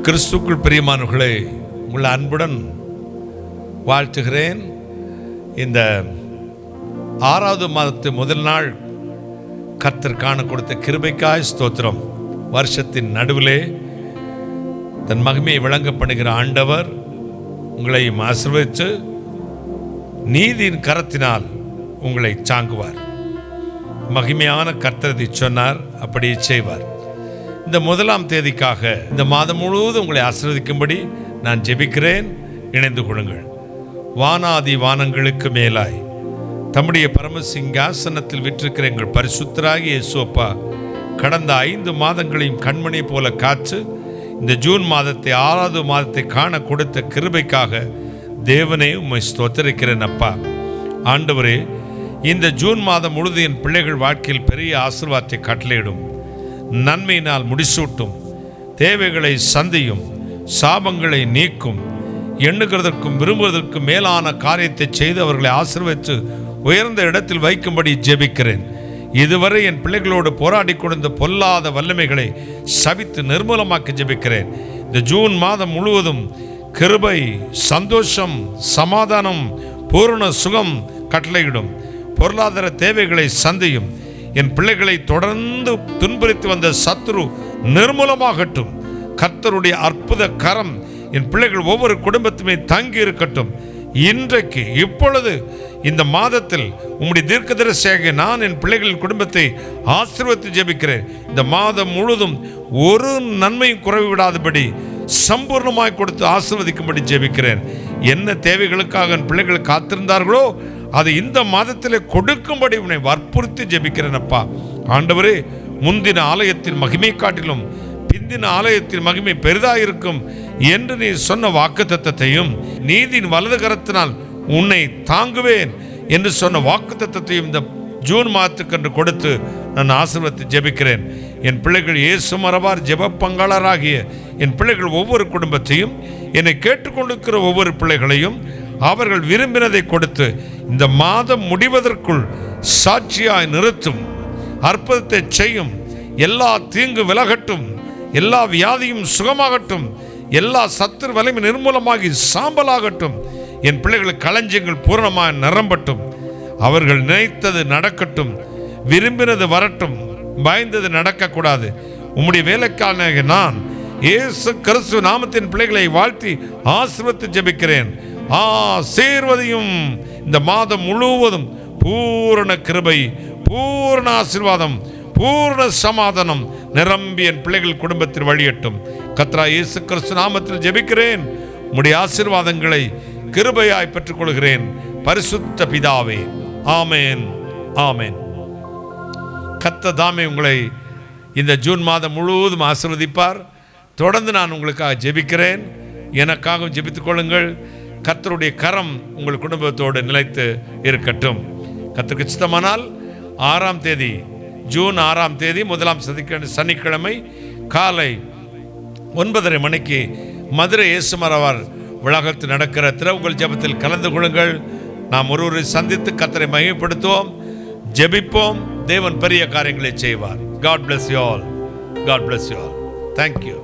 கிறிஸ்துக்குள் பிரியமானவர்களே, உங்களை அன்புடன் வாழ்த்துகிறேன். இந்த 6வது மாதத்து முதல் நாள் கர்த்தர் காண கொடுத்த கிருபைக்காய் ஸ்தோத்திரம். வருஷத்தின் நடுவிலே தன் மகிமையை விளங்க பண்ணுகிற ஆண்டவர் உங்களை ஆசீர்வதித்து நீதியின் கரத்தினால் உங்களை சாங்குவார். மகிமையான கர்த்தர் சொன்னார், அப்படியே செய்வார். இந்த 1ஆம் தேதிக்காக இந்த மாதம் முழுவதும் உங்களை ஆசீர்வதிக்கும்படி நான் ஜெபிக்கிறேன். இணைந்து கொள்ளுங்கள். வானாதி வானங்களுக்கு மேலாய் தம்முடைய பரமசிங்காசனத்தில் விற்றிருக்கிற எங்கள் பரிசுத்தராகிய இயேசு அப்பா, கடந்த 5 மாதங்களையும் கண்மணி போல காத்து இந்த ஜூன் மாதத்தை 6வது மாதத்தை காண கொடுத்த கிருபைக்காக தேவனே உம்மை ஸ்தோத்திரிக்கிறேன். அப்பா ஆண்டவரே, இந்த ஜூன் மாதம் முழுது என் பிள்ளைகள் வாழ்க்கையில் பெரிய ஆசீர்வாதத்தை கட்டளையிடும், நன்மையினால் முடிசூட்டும், தேவைகளை சந்தியும், சாபங்களை நீக்கும், எண்ணுகிறதற்கும் விரும்புவதற்கும் மேலான காரியத்தை செய்து அவர்களை ஆசீர்வதித்து உயர்ந்த இடத்தில் வைக்கும்படி ஜெபிக்கிறேன். இதுவரை என் பிள்ளைகளோடு போராடி கொண்ட பொல்லாத வல்லமைகளை சபித்து நிர்மூலமாக்கி ஜெபிக்கிறேன். இந்த ஜூன் மாதம் முழுவதும் கிருபை, சந்தோஷம், சமாதானம், பூரண சுகம் கட்டளையிடும், பொருளாதார தேவைகளை சந்தியும், என் பிள்ளைகளை தொடர்ந்து துன்புறுத்தி வந்த சத்துரு நிர்மூலமாகட்டும். கர்த்தருடைய அற்புத கரம் என் பிள்ளைகள் ஒவ்வொரு குடும்பத்துமே தங்கி இருக்கட்டும். இன்றைக்கு இப்பொழுது இந்த மாதத்தில் உம்முடைய தீர்க்கதரிசியாக நான் என் பிள்ளைகளின் குடும்பத்தை ஆசீர்வதித்து ஜெபிக்கிறேன். இந்த மாதம் முழுதும் ஒரு நன்மையும் குறைவு விடாதபடி சம்பூர்ணமாய் கொடுத்து ஆசீர்வதிக்கும்படி ஜெபிக்கிறேன். என்ன தேவைகளுக்காக என் பிள்ளைகள் காத்திருந்தார்களோ அது இந்த மாதத்திலே கொடுக்கும்படி உன்னை வற்புறுத்தி ஜெபிக்கிறேன். அப்பா ஆண்டவரே, முந்தின ஆலயத்தின் மகிமை காட்டிலும் பிந்தின ஆலயத்தின் மகிமை பெரிதாயிருக்கும் என்று நீ சொன்ன வாக்குத்தத்தத்தையும், நீதியின் வலது கரத்தினால் உன்னை தாங்குவேன் என்று சொன்ன வாக்குத்தத்தத்தையும் இந்த ஜூன் மாதத்துக்கு என்று கொடுத்து நான் ஆசீர்வதித்து ஜெபிக்கிறேன். என் பிள்ளைகள் இயேசு மரபார் ஜெப பங்காளராகிய என் பிள்ளைகள் ஒவ்வொரு குடும்பத்தையும், என்னை கேட்டுக்கொண்டிருக்கிற ஒவ்வொரு பிள்ளைகளையும் அவர்கள் விரும்பினதை கொடுத்து இந்த மாதம் முடிவதற்குள் சாட்சியாய் நிறுத்தும், அற்புதத்தை செய்யும், எல்லா தீங்கு விலகட்டும், எல்லா வியாதியும் சுகமாகட்டும், எல்லா சத்துரு வலிமை நிர்மூலமாகி சாம்பலாகட்டும். என் பிள்ளைகளுக்கு களஞ்சியங்கள் பூரணமாக நிரம்பட்டும், அவர்கள் நினைத்தது நடக்கட்டும், விரும்பினது வரட்டும், பயந்தது நடக்கக்கூடாது. உம்முடைய வேலைக்காரனாகிய நான் இயேசு கிறிஸ்து நாமத்தின் பிள்ளைகளை வாழ்த்தி ஆசீர்வதித்து ஜெபிக்கிறேன். ஆசீர்வதியும். இந்த மாதம் முழுவதும் பூரண கிருபை, பூரண ஆசீர்வாதம், பூரண சமாதானம் நிரம்பி என் பிள்ளைகள் குடும்பத்தில் வழியட்டும். கர்த்தராகிய இயேசு கிறிஸ்து நாமத்தில் ஜெபிக்கிறேன். உம்முடைய ஆசீர்வாதங்களை கிருபையாய் பெற்றுக் கொள்கிறேன் பரிசுத்த பிதாவே. ஆமேன், ஆமேன். கர்த்தர் தாமே உங்களை இந்த ஜூன் மாதம் முழுவதும் ஆசீர்வதிப்பார். தொடர்ந்து நான் உங்களுக்காக ஜெபிக்கிறேன். எனக்காகவும் ஜெபித்துக் கொள்ளுங்கள். கர்த்தருடைய கரம் உங்கள் குடும்பத்தோடு நிலைத்து இருக்கட்டும். கர்த்தருக்கு சித்தமானால் 6ஆம் தேதி, ஜூன் 6ஆம் தேதி 1ஆம் சனிக்கிழமை காலை 9:30 மணிக்கு மதுரை இயேசு மரபார் வளாகத்தில் நடக்கிற திறவுகள் ஜெபத்தில் கலந்து கொள்ளுங்கள். நாம் ஒருவரை சந்தித்து கர்த்தரை மகிமைப்படுத்துவோம், ஜெபிப்போம். தேவன் பெரிய காரியங்களை செய்வார். God bless you all. God bless you all. Thank you.